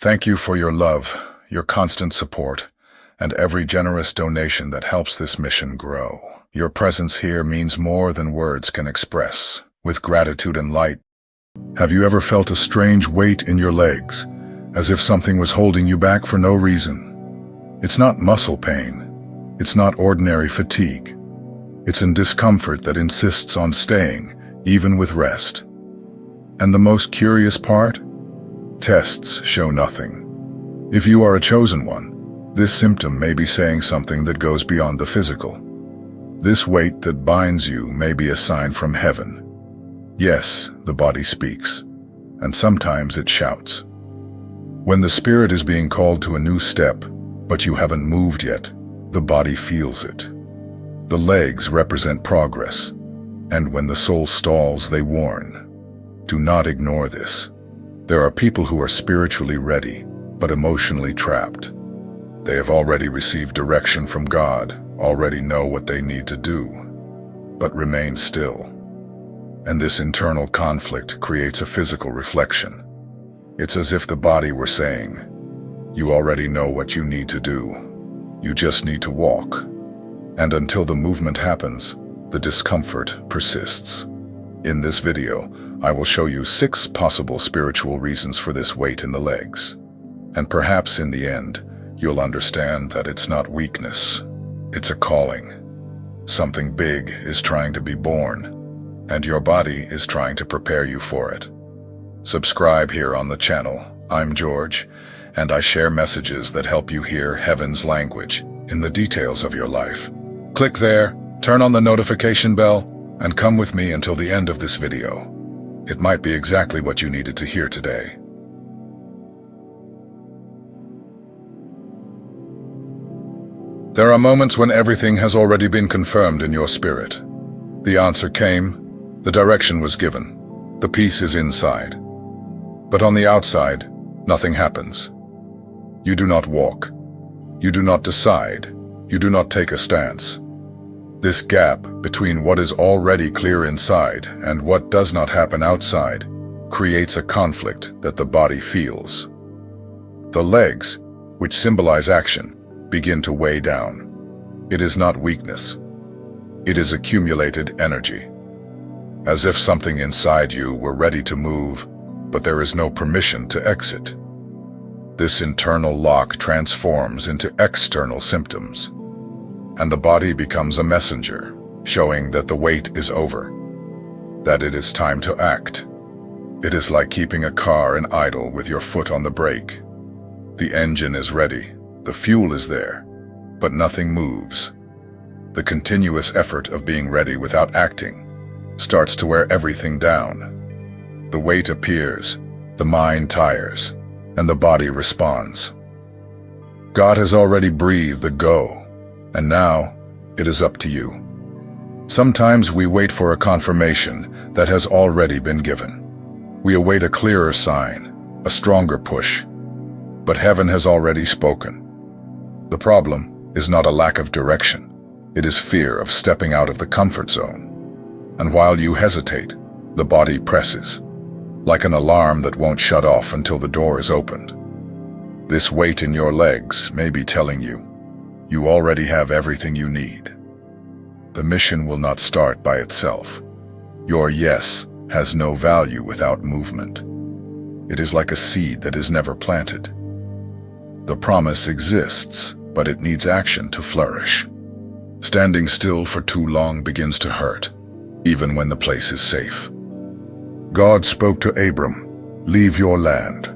Thank you for your love, your constant support, and every generous donation that helps this mission grow. Your presence here means more than words can express. With gratitude and light, have you ever felt a strange weight in your legs, as if something was holding you back for no reason? It's not muscle pain. It's not ordinary fatigue. It's a discomfort that insists on staying, even with rest. And the most curious part? Tests show nothing. If you are a chosen one, this symptom may be saying something that goes beyond the physical. This weight that binds you may be a sign from heaven. Yes, the body speaks, and sometimes it shouts. When the spirit is being called to a new step, but you haven't moved yet, the body feels it. The legs represent progress, and when the soul stalls, they warn. Do not ignore this. There are people who are spiritually ready, but emotionally trapped. They have already received direction from God, already know what they need to do, but remain still. And this internal conflict creates a physical reflection. It's as if the body were saying, "You already know what you need to do. You just need to walk." And until the movement happens, the discomfort persists. In this video, I will show you 6 possible spiritual reasons for this weight in the legs. And perhaps in the end, you'll understand that it's not weakness. It's a calling. Something big is trying to be born, and your body is trying to prepare you for it. Subscribe here on the channel. I'm George, and I share messages that help you hear heaven's language in the details of your life. Click there, turn on the notification bell, and come with me until the end of this video. It might be exactly what you needed to hear today. There are moments when everything has already been confirmed in your spirit. The answer came, the direction was given, the peace is inside. But on the outside, nothing happens. You do not walk. You do not decide. You do not take a stance. This gap between what is already clear inside and what does not happen outside creates a conflict that the body feels. The legs, which symbolize action, begin to weigh down. It is not weakness. It is accumulated energy. As if something inside you were ready to move, but there is no permission to exit. This internal lock transforms into external symptoms, and the body becomes a messenger, showing that the wait is over, that it is time to act. It is like keeping a car in idle with your foot on the brake. The engine is ready, the fuel is there, but nothing moves. The continuous effort of being ready without acting starts to wear everything down. The weight appears, the mind tires, and the body responds. God has already breathed the go, and now it is up to you. Sometimes we wait for a confirmation that has already been given. We await a clearer sign, a stronger push, but heaven has already spoken. The problem is not a lack of direction. It is fear of stepping out of the comfort zone. And while you hesitate, the body presses, like an alarm that won't shut off until the door is opened. This weight in your legs may be telling you, you already have everything you need. The mission will not start by itself. Your yes has no value without movement. It is like a seed that is never planted. The promise exists, but it needs action to flourish. Standing still for too long begins to hurt, even when the place is safe. God spoke to Abram, "Leave your land."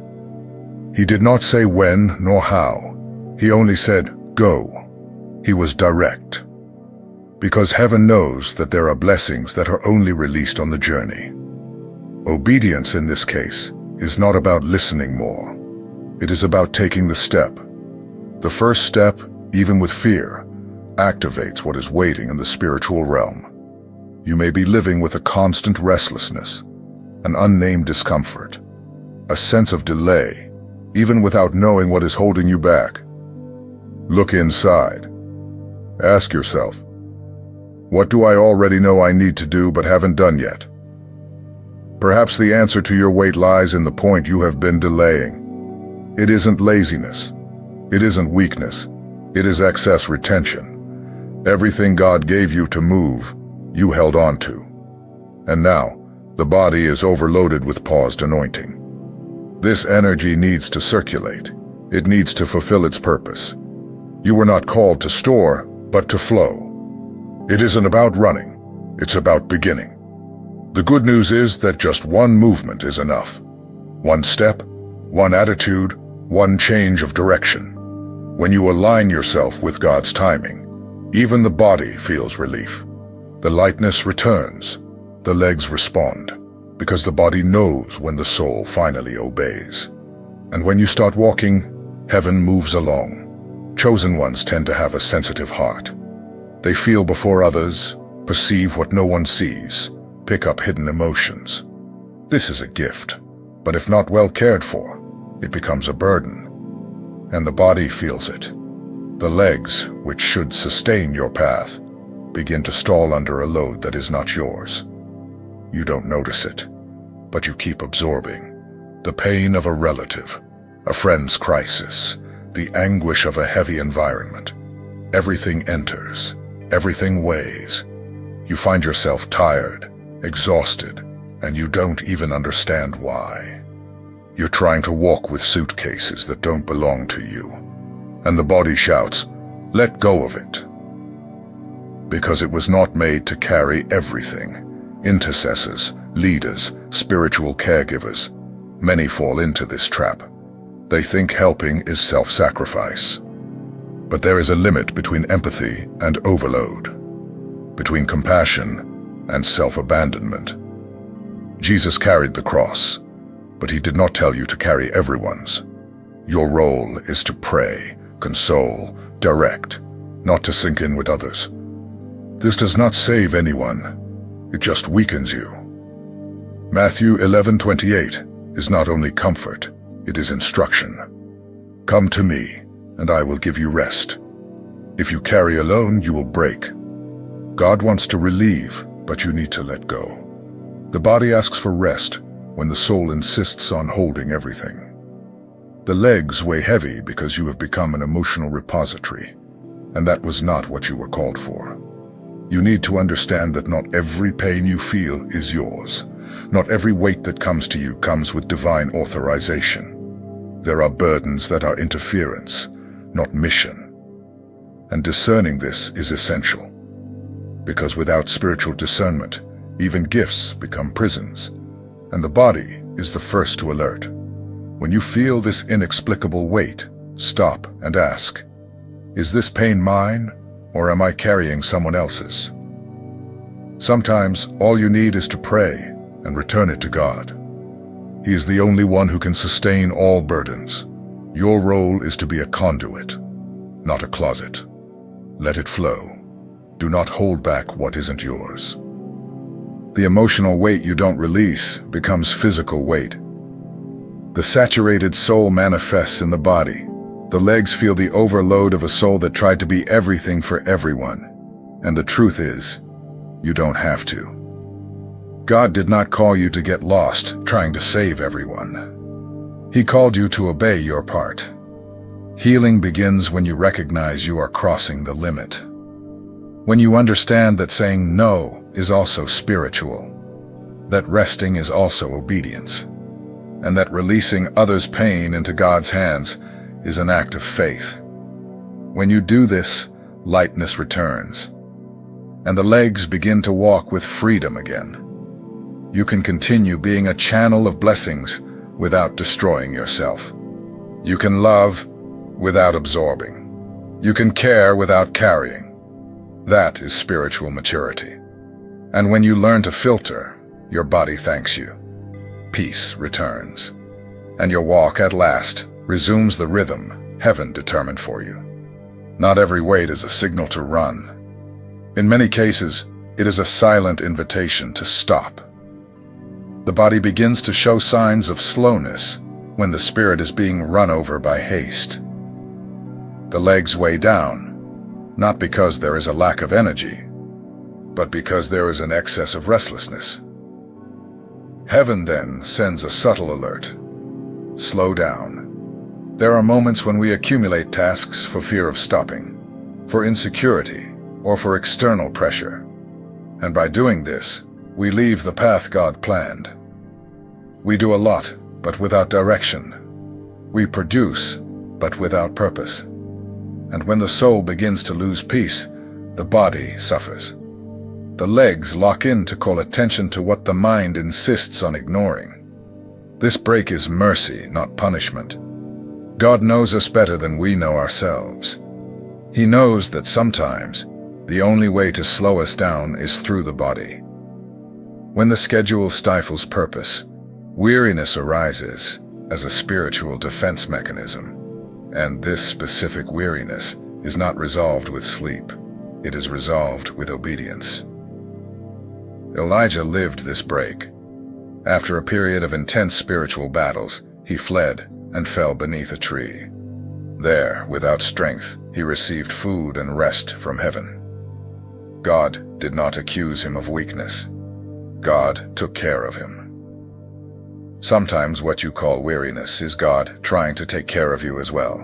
He did not say when nor how. He only said, "Go." He was direct. Because heaven knows that there are blessings that are only released on the journey. Obedience in this case is not about listening more. It is about taking the step. The first step, even with fear, activates what is waiting in the spiritual realm. You may be living with a constant restlessness, an unnamed discomfort, a sense of delay, even without knowing what is holding you back. Look inside. Ask yourself, what do I already know I need to do but haven't done yet? Perhaps the answer to your weight lies in the point you have been delaying. It isn't laziness. It isn't weakness. It is excess retention. Everything God gave you to move, you held on to. And now, the body is overloaded with paused anointing. This energy needs to circulate. It needs to fulfill its purpose. You were not called to store, but to flow. It isn't about running. It's about beginning. The good news is that just one movement is enough. One step, one attitude, one change of direction. When you align yourself with God's timing, even the body feels relief. The lightness returns. The legs respond, because the body knows when the soul finally obeys. And when you start walking, heaven moves along. Chosen ones tend to have a sensitive heart. They feel before others, perceive what no one sees, pick up hidden emotions. This is a gift, but if not well cared for, it becomes a burden. And the body feels it. The legs, which should sustain your path, begin to stall under a load that is not yours. You don't notice it, but you keep absorbing. The pain of a relative, a friend's crisis, the anguish of a heavy environment. Everything enters, everything weighs. You find yourself tired, exhausted, and you don't even understand why. You're trying to walk with suitcases that don't belong to you. And the body shouts, "Let go of it." Because it was not made to carry everything. Intercessors, leaders, spiritual caregivers. Many fall into this trap. They think helping is self-sacrifice. But there is a limit between empathy and overload, between compassion and self-abandonment. Jesus carried the cross, but he did not tell you to carry everyone's. Your role is to pray, console, direct, not to sink in with others. This does not save anyone. It just weakens you. Matthew 11:28 is not only comfort, it is instruction. Come to me, and I will give you rest. If you carry alone, you will break. God wants to relieve, but you need to let go. The body asks for rest when the soul insists on holding everything. The legs weigh heavy because you have become an emotional repository, and that was not what you were called for. You need to understand that not every pain you feel is yours. Not every weight that comes to you comes with divine authorization. There are burdens that are interference, not mission. And discerning this is essential. Because without spiritual discernment, even gifts become prisons, and the body is the first to alert. When you feel this inexplicable weight, stop and ask, is this pain mine, or am I carrying someone else's? Sometimes all you need is to pray and return it to God. He is the only one who can sustain all burdens. Your role is to be a conduit, not a closet. Let it flow. Do not hold back what isn't yours. The emotional weight you don't release becomes physical weight. The saturated soul manifests in the body. The legs feel the overload of a soul that tried to be everything for everyone. And the truth is, you don't have to. God did not call you to get lost trying to save everyone. He called you to obey your part. Healing begins when you recognize you are crossing the limit. When you understand that saying no is also spiritual, that resting is also obedience, and that releasing others' pain into God's hands is an act of faith. When you do this, lightness returns, and the legs begin to walk with freedom again. You can continue being a channel of blessings without destroying yourself. You can love without absorbing. You can care without carrying. That is spiritual maturity. And when you learn to filter, your body thanks you. Peace returns, and your walk at last resumes the rhythm heaven determined for you. Not every weight is a signal to run. In many cases, it is a silent invitation to stop. The body begins to show signs of slowness when the spirit is being run over by haste. The legs weigh down, not because there is a lack of energy, but because there is an excess of restlessness. Heaven then sends a subtle alert. Slow down. There are moments when we accumulate tasks for fear of stopping, for insecurity, or for external pressure. And by doing this, we leave the path God planned. We do a lot, but without direction. We produce, but without purpose. And when the soul begins to lose peace, the body suffers. The legs lock in to call attention to what the mind insists on ignoring. This break is mercy, not punishment. God knows us better than we know ourselves. He knows that sometimes the only way to slow us down is through the body. When the schedule stifles purpose, weariness arises as a spiritual defense mechanism. And this specific weariness is not resolved with sleep. It is resolved with obedience. Elijah lived this break. After a period of intense spiritual battles, he fled and fell beneath a tree. There, without strength, he received food and rest from heaven. God did not accuse him of weakness. God took care of him. Sometimes what you call weariness is God trying to take care of you as well.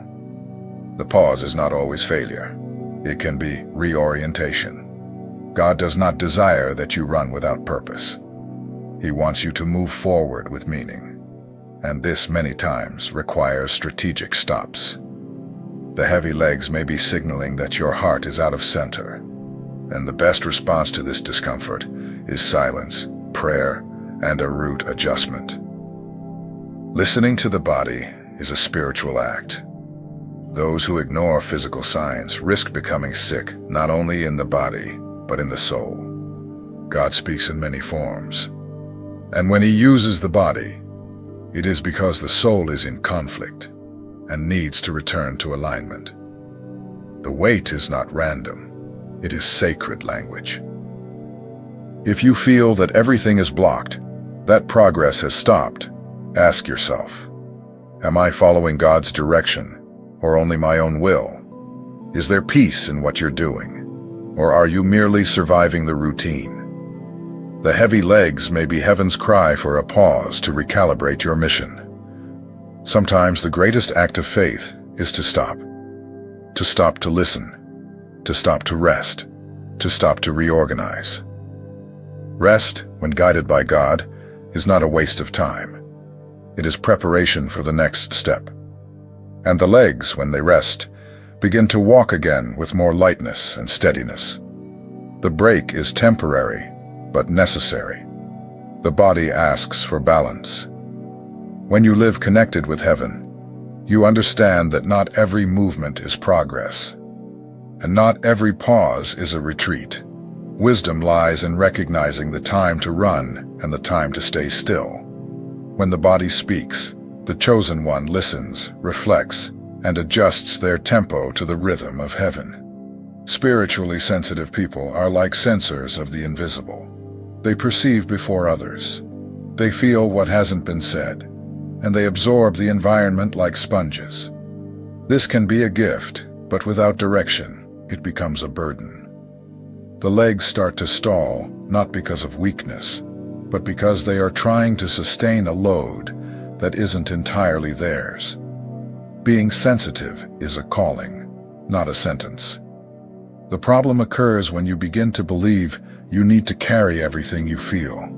The pause is not always failure. It can be reorientation. God does not desire that you run without purpose. He wants you to move forward with meaning. And this many times requires strategic stops. The heavy legs may be signaling that your heart is out of center. And the best response to this discomfort is silence, prayer, and a root adjustment. Listening to the body is a spiritual act. Those who ignore physical signs risk becoming sick not only in the body, but in the soul. God speaks in many forms. And when he uses the body, it is because the soul is in conflict and needs to return to alignment. The wait is not random. It is sacred language. If you feel that everything is blocked, that progress has stopped, ask yourself, am I following God's direction or only my own will? Is there peace in what you're doing? Or are you merely surviving the routine? The heavy legs may be heaven's cry for a pause to recalibrate your mission. Sometimes the greatest act of faith is to stop to listen, to stop to rest, to stop to reorganize. Rest, when guided by God, is not a waste of time. It is preparation for the next step. And the legs, when they rest, begin to walk again with more lightness and steadiness. The break is temporary, but necessary. The body asks for balance. When you live connected with heaven, you understand that not every movement is progress, and not every pause is a retreat. Wisdom lies in recognizing the time to run and the time to stay still. When the body speaks, the chosen one listens, reflects, and adjusts their tempo to the rhythm of heaven. Spiritually sensitive people are like sensors of the invisible. They perceive before others. They feel what hasn't been said, and they absorb the environment like sponges. This can be a gift, but without direction, it becomes a burden. The legs start to stall, not because of weakness, but because they are trying to sustain a load that isn't entirely theirs. Being sensitive is a calling, not a sentence. The problem occurs when you begin to believe you need to carry everything you feel.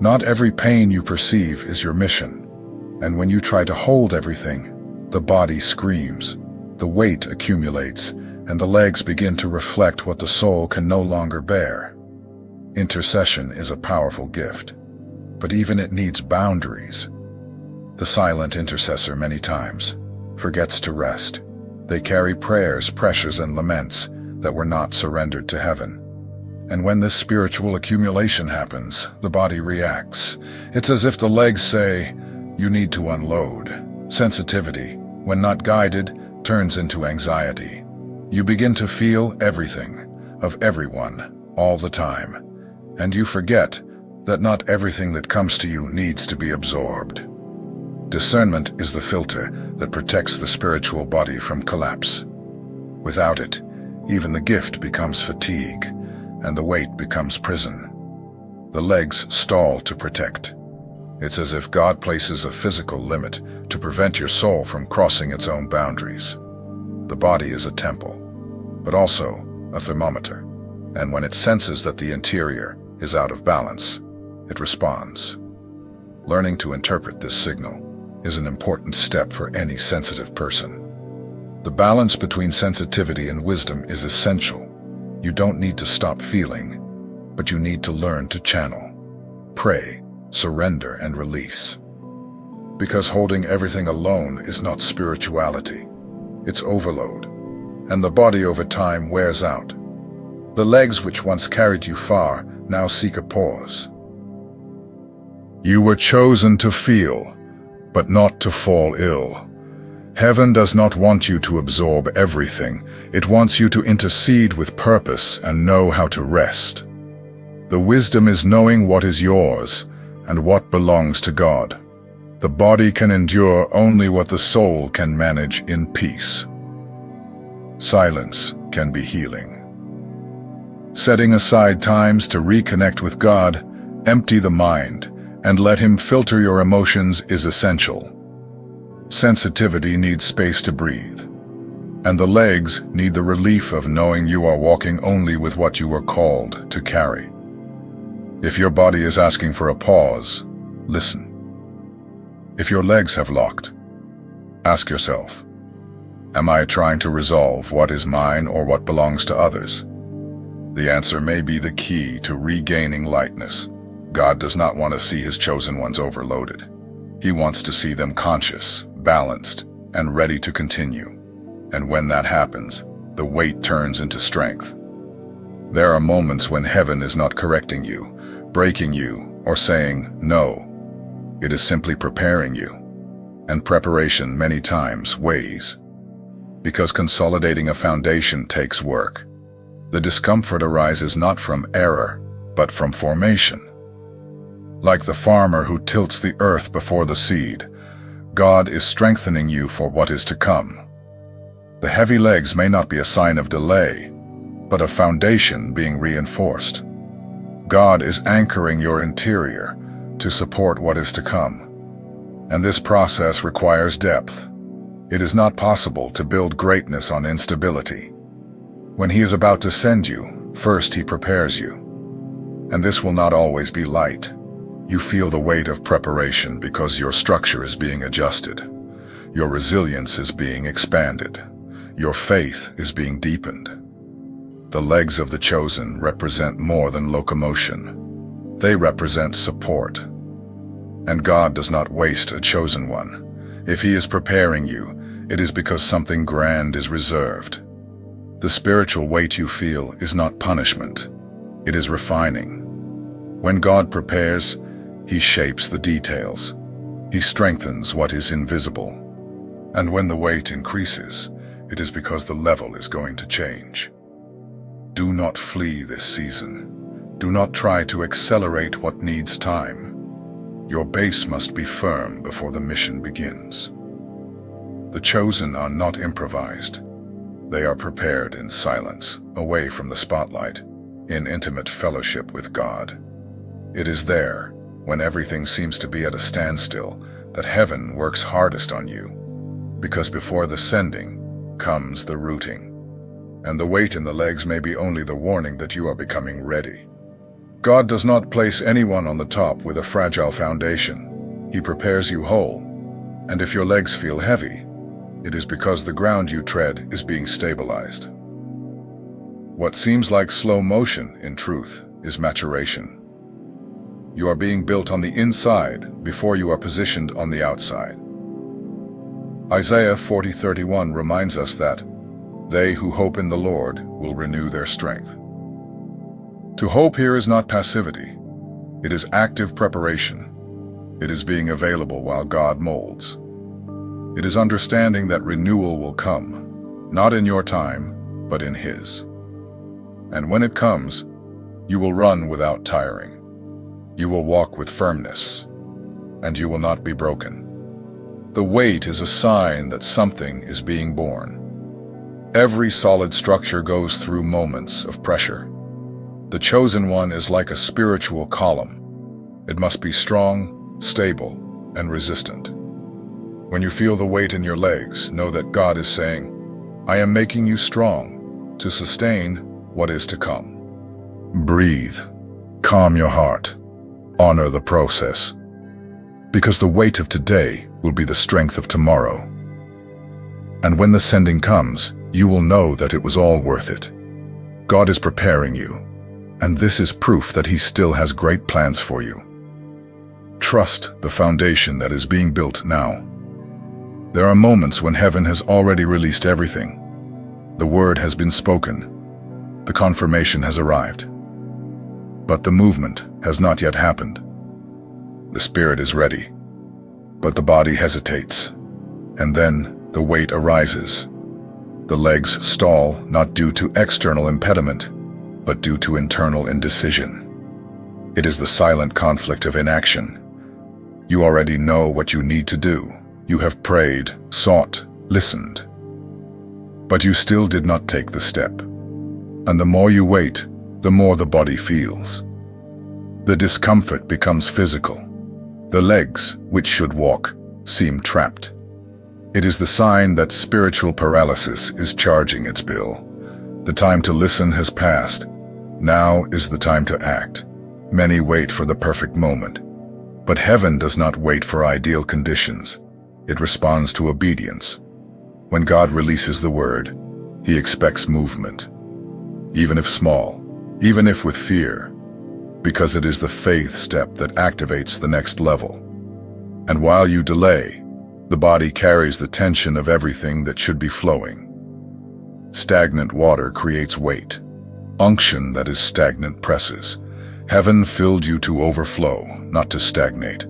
Not every pain you perceive is your mission, and when you try to hold everything, the body screams, the weight accumulates, and the legs begin to reflect what the soul can no longer bear. Intercession is a powerful gift, but even it needs boundaries. The silent intercessor many times forgets to rest. They carry prayers, pressures, and laments that were not surrendered to heaven. And when this spiritual accumulation happens, the body reacts. It's as if the legs say, you need to unload. Sensitivity, when not guided, turns into anxiety. You begin to feel everything, of everyone, all the time. And you forget that not everything that comes to you needs to be absorbed. Discernment is the filter that protects the spiritual body from collapse. Without it, even the gift becomes fatigue, and the weight becomes prison. The legs stall to protect. It's as if God places a physical limit to prevent your soul from crossing its own boundaries. The body is a temple, but also a thermometer, and when it senses that the interior is out of balance, it responds. Learning to interpret this signal is an important step for any sensitive person. The balance between sensitivity and wisdom is essential. You don't need to stop feeling, but you need to learn to channel, pray, surrender, and release. Because holding everything alone is not spirituality. It's overload, and the body over time wears out. The legs which once carried you far now seek a pause. You were chosen to feel, but not to fall ill. Heaven does not want you to absorb everything. It wants you to intercede with purpose and know how to rest. The wisdom is knowing what is yours and what belongs to God. The body can endure only what the soul can manage in peace. Silence can be healing. Setting aside times to reconnect with God, empty the mind, and let Him filter your emotions is essential. Sensitivity needs space to breathe, and the legs need the relief of knowing you are walking only with what you were called to carry. If your body is asking for a pause, listen. If your legs have locked, ask yourself, am I trying to resolve what is mine or what belongs to others? The answer may be the key to regaining lightness. God does not want to see His chosen ones overloaded. He wants to see them conscious, balanced, and ready to continue. And when that happens, the weight turns into strength. There are moments when heaven is not correcting you, breaking you, or saying no. It is simply preparing you. And preparation many times weighs. Because consolidating a foundation takes work. The discomfort arises not from error, but from formation. Like the farmer who tilts the earth before the seed, God is strengthening you for what is to come. The heavy legs may not be a sign of delay, but a foundation being reinforced. God is anchoring your interior to support what is to come. And this process requires depth. It is not possible to build greatness on instability. When He is about to send you, first He prepares you. And this will not always be light. You feel the weight of preparation because your structure is being adjusted. Your resilience is being expanded. Your faith is being deepened. The legs of the chosen represent more than locomotion. They represent support. And God does not waste a chosen one. If He is preparing you, it is because something grand is reserved. The spiritual weight you feel is not punishment. It is refining. When God prepares, He shapes the details. He strengthens what is invisible. And when the weight increases, it is because the level is going to change. Do not flee this season. Do not try to accelerate what needs time. Your base must be firm before the mission begins. The chosen are not improvised. They are prepared in silence, away from the spotlight, in intimate fellowship with God. It is there, when everything seems to be at a standstill, that heaven works hardest on you. Because before the sending comes the rooting. And the weight in the legs may be only the warning that you are becoming ready. God does not place anyone on the top with a fragile foundation. He prepares you whole. And if your legs feel heavy, it is because the ground you tread is being stabilized. What seems like slow motion, in truth, is maturation. You are being built on the inside before you are positioned on the outside. Isaiah 40:31 reminds us that they who hope in the Lord will renew their strength. To hope here is not passivity. It is active preparation. It is being available while God molds. It is understanding that renewal will come, not in your time, but in His. And when it comes, you will run without tiring. You will walk with firmness, and you will not be broken. The weight is a sign that something is being born. Every solid structure goes through moments of pressure. The chosen one is like a spiritual column. It must be strong, stable, and resistant. When you feel the weight in your legs, know that God is saying, I am making you strong to sustain what is to come. Breathe. Calm your heart. Honor the process. Because the weight of today will be the strength of tomorrow. And when the sending comes, you will know that it was all worth it. God is preparing you, and this is proof that He still has great plans for you. Trust the foundation that is being built now. There are moments when heaven has already released everything. The word has been spoken. The confirmation has arrived. But the movement has not yet happened. The spirit is ready, but the body hesitates. And then the weight arises. The legs stall, not due to external impediment, but due to internal indecision. It is the silent conflict of inaction. You already know what you need to do. You have prayed, sought, listened. But you still did not take the step. And the more you wait, the more the body feels. The discomfort becomes physical. The legs, which should walk, seem trapped. It is the sign that spiritual paralysis is charging its bill. The time to listen has passed. Now is the time to act. Many wait for the perfect moment. But heaven does not wait for ideal conditions. It responds to obedience. When God releases the word, He expects movement. Even if small, even if with fear, because it is the faith step that activates the next level. And while you delay, the body carries the tension of everything that should be flowing. Stagnant water creates weight. Unction that is stagnant presses. Heaven filled you to overflow, not to stagnate.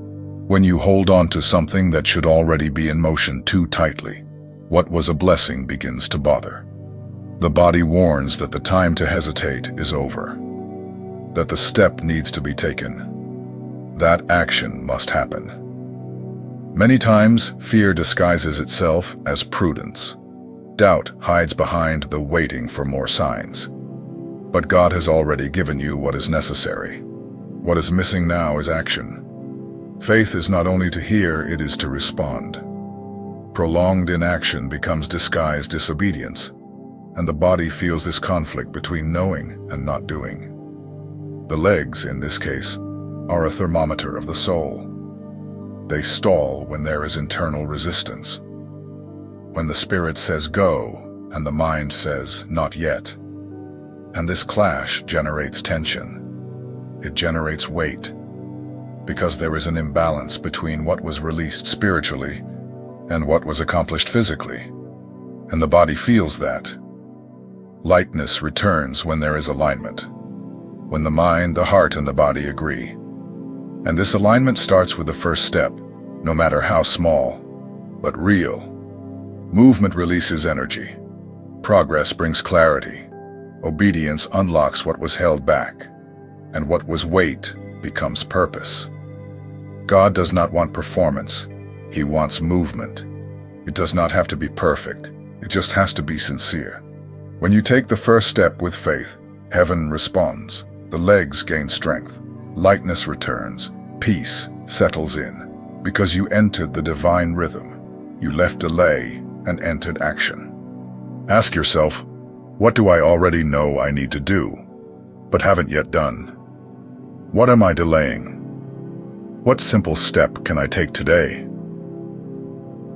When you hold on to something that should already be in motion too tightly, what was a blessing begins to bother. The body warns that the time to hesitate is over, that the step needs to be taken. That action must happen. Many times, fear disguises itself as prudence. Doubt hides behind the waiting for more signs. But God has already given you what is necessary. What is missing now is action. Faith is not only to hear, it is to respond. Prolonged inaction becomes disguised disobedience, and the body feels this conflict between knowing and not doing. The legs, in this case, are a thermometer of the soul. They stall when there is internal resistance. When the spirit says go, and the mind says not yet. And this clash generates tension. It generates weight, because there is an imbalance between what was released spiritually and what was accomplished physically. And the body feels that. Lightness returns when there is alignment, when the mind, the heart, and the body agree. And this alignment starts with the first step, no matter how small, but real. Movement releases energy. Progress brings clarity. Obedience unlocks what was held back, and what was weight becomes purpose. God does not want performance. He wants movement. It does not have to be perfect. It just has to be sincere. When you take the first step with faith, heaven responds. The legs gain strength. Lightness returns. Peace settles in. Because you entered the divine rhythm. You left delay and entered action. Ask yourself, what do I already know I need to do, but haven't yet done? What am I delaying? What simple step can I take today?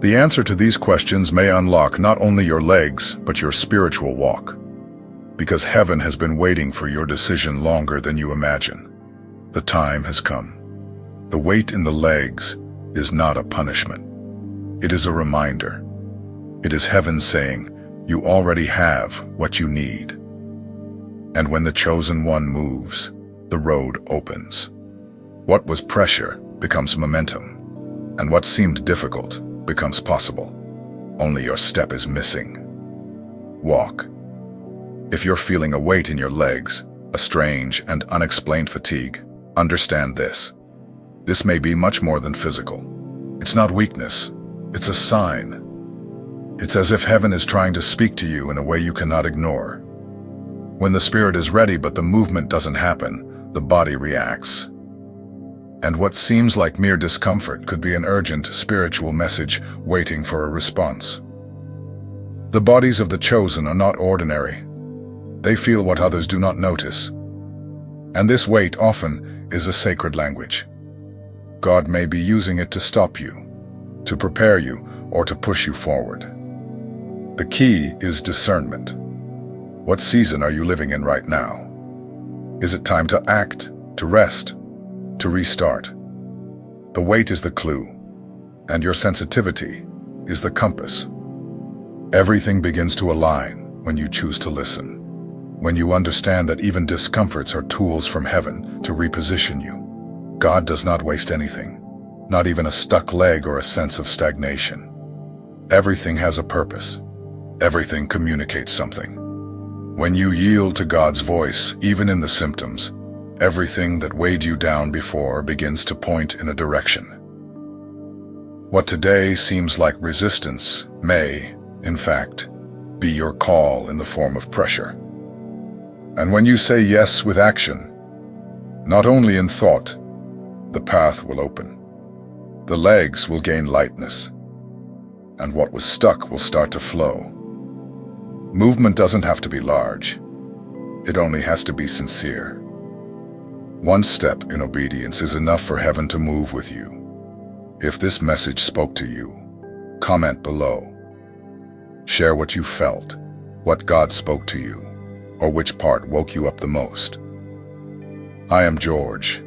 The answer to these questions may unlock not only your legs, but your spiritual walk. Because heaven has been waiting for your decision longer than you imagine. The time has come. The weight in the legs is not a punishment. It is a reminder. It is heaven saying, you already have what you need. And when the chosen one moves, the road opens. What was pressure becomes momentum, and what seemed difficult becomes possible. Only your step is missing. Walk. If you're feeling a weight in your legs, a strange and unexplained fatigue, understand this. This may be much more than physical. It's not weakness, it's a sign. It's as if heaven is trying to speak to you in a way you cannot ignore. When the spirit is ready but the movement doesn't happen, the body reacts. And what seems like mere discomfort could be an urgent spiritual message waiting for a response. The bodies of the chosen are not ordinary. They feel what others do not notice. And this weight often is a sacred language. God may be using it to stop you, to prepare you, or to push you forward. The key is discernment. What season are you living in right now? Is it time to act, to rest, to restart? The weight is the clue, and your sensitivity is the compass. Everything begins to align when you choose to listen, when you understand that even discomforts are tools from heaven to reposition you. God does not waste anything, not even a stuck leg or a sense of stagnation. Everything has a purpose. Everything communicates something. When you yield to God's voice, even in the symptoms, everything that weighed you down before begins to point in a direction. What today seems like resistance may, in fact, be your call in the form of pressure. And when you say yes with action, not only in thought, the path will open. The legs will gain lightness, and what was stuck will start to flow. Movement doesn't have to be large. It only has to be sincere. One step in obedience is enough for heaven to move with you. If this message spoke to you, comment below. Share what you felt, what God spoke to you, or which part woke you up the most. I am George,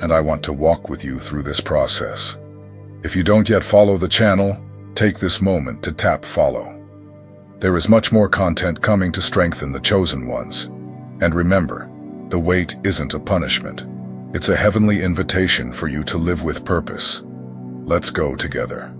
and I want to walk with you through this process. If you don't yet follow the channel, take this moment to tap follow. There is much more content coming to strengthen the chosen ones. And remember, the weight isn't a punishment. It's a heavenly invitation for you to live with purpose. Let's go together.